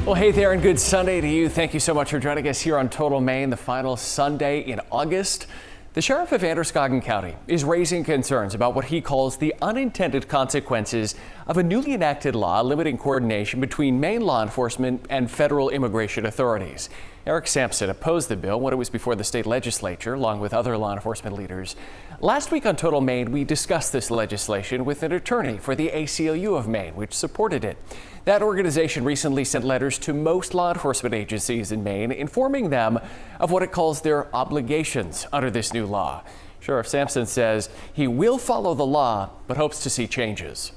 Well, hey there and good Sunday to you. Thank you so much for joining us here on Total Maine, the final Sunday in August. The sheriff of Androscoggin County is raising concerns about what he calls the unintended consequences of a newly enacted law limiting coordination between Maine law enforcement and federal immigration authorities. Eric Sampson opposed the bill when it was before the state legislature, along with other law enforcement leaders. Last week on Total Maine, we discussed this legislation with an attorney for the ACLU of Maine, which supported it. That organization recently sent letters to most law enforcement agencies in Maine, informing them of what it calls their obligations under this new law. Sheriff Sampson says he will follow the law, but hopes to see changes.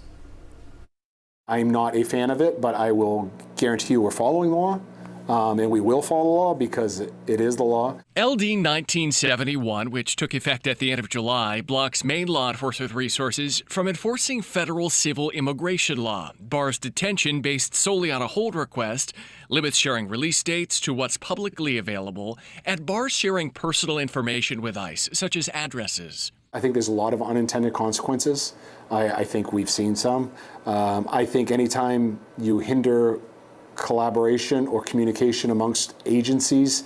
I'm not a fan of it, but I will guarantee you we're following the law. And we will follow the law because it is the law. LD 1971, which took effect at the end of July, blocks Maine law enforcement resources from enforcing federal civil immigration law, bars detention based solely on a hold request, limits sharing release dates to what's publicly available, and bars sharing personal information with ICE, such as addresses. I think there's a lot of unintended consequences. I think we've seen some. I think anytime you hinder collaboration or communication amongst agencies,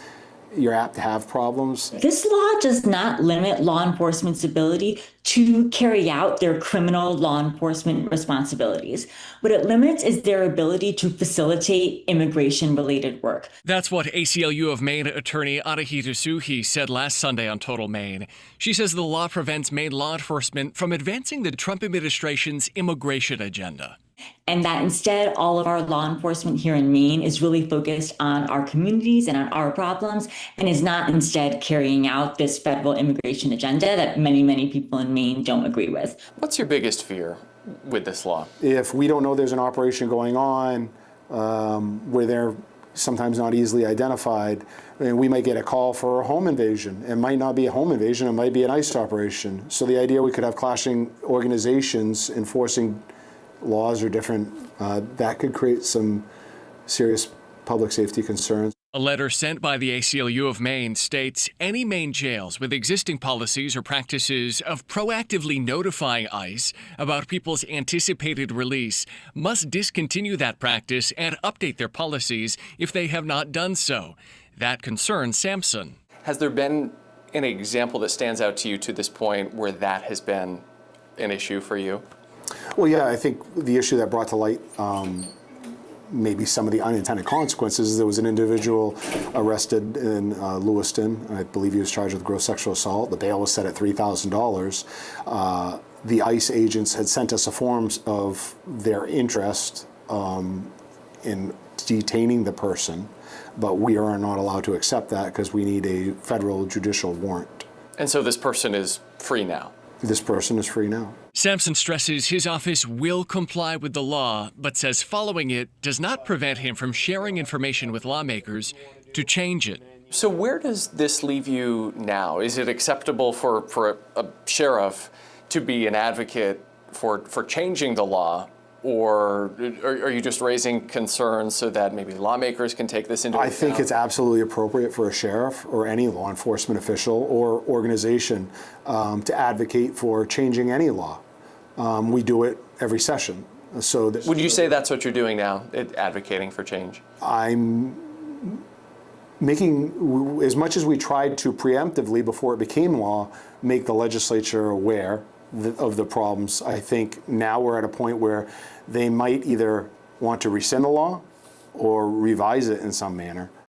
you're apt to have problems. This law does not limit law enforcement's ability to carry out their criminal law enforcement responsibilities. What it limits is their ability to facilitate immigration-related work. That's what ACLU of Maine attorney Anahita Suhi said last Sunday on Total Maine. She says the law prevents Maine law enforcement from advancing the Trump administration's immigration agenda. And that instead, all of our law enforcement here in Maine is really focused on our communities and on our problems, and is not instead carrying out this federal immigration agenda that many, many people in Maine don't agree with. What's your biggest fear with this law? If we don't know there's an operation going on, where they're sometimes not easily identified, and we might get a call for a home invasion. It might not be a home invasion, it might be an ICE operation. So the idea we could have clashing organizations enforcing laws are different, that could create some serious public safety concerns. A letter sent by the ACLU of Maine states any Maine jails with existing policies or practices of proactively notifying ICE about people's anticipated release must discontinue that practice and update their policies if they have not done so. That concerns Sampson. Has there been an example that stands out to you to this point where that has been an issue for you? Well, yeah, I think the issue that brought to light maybe some of the unintended consequences is there was an individual arrested in Lewiston. I believe he was charged with gross sexual assault. The bail was set at $3,000. The ICE agents had sent us a form of their interest in detaining the person, but we are not allowed to accept that because we need a federal judicial warrant. And so this person is free now? This person is free now. Sampson stresses his office will comply with the law, but says following it does not prevent him from sharing information with lawmakers to change it. So where does this leave you now? Is it acceptable for a sheriff to be an advocate for changing the law? Or are you just raising concerns so that maybe lawmakers can take this into account? I think it's absolutely appropriate for a sheriff or any law enforcement official or organization to advocate for changing any law. We do it every session. So would you say that's what you're doing now, advocating for change? I'm making, as much as we tried to preemptively before it became law, make the legislature aware of the problems. I think now we're at a point where they might either want to rescind the law or revise it in some manner.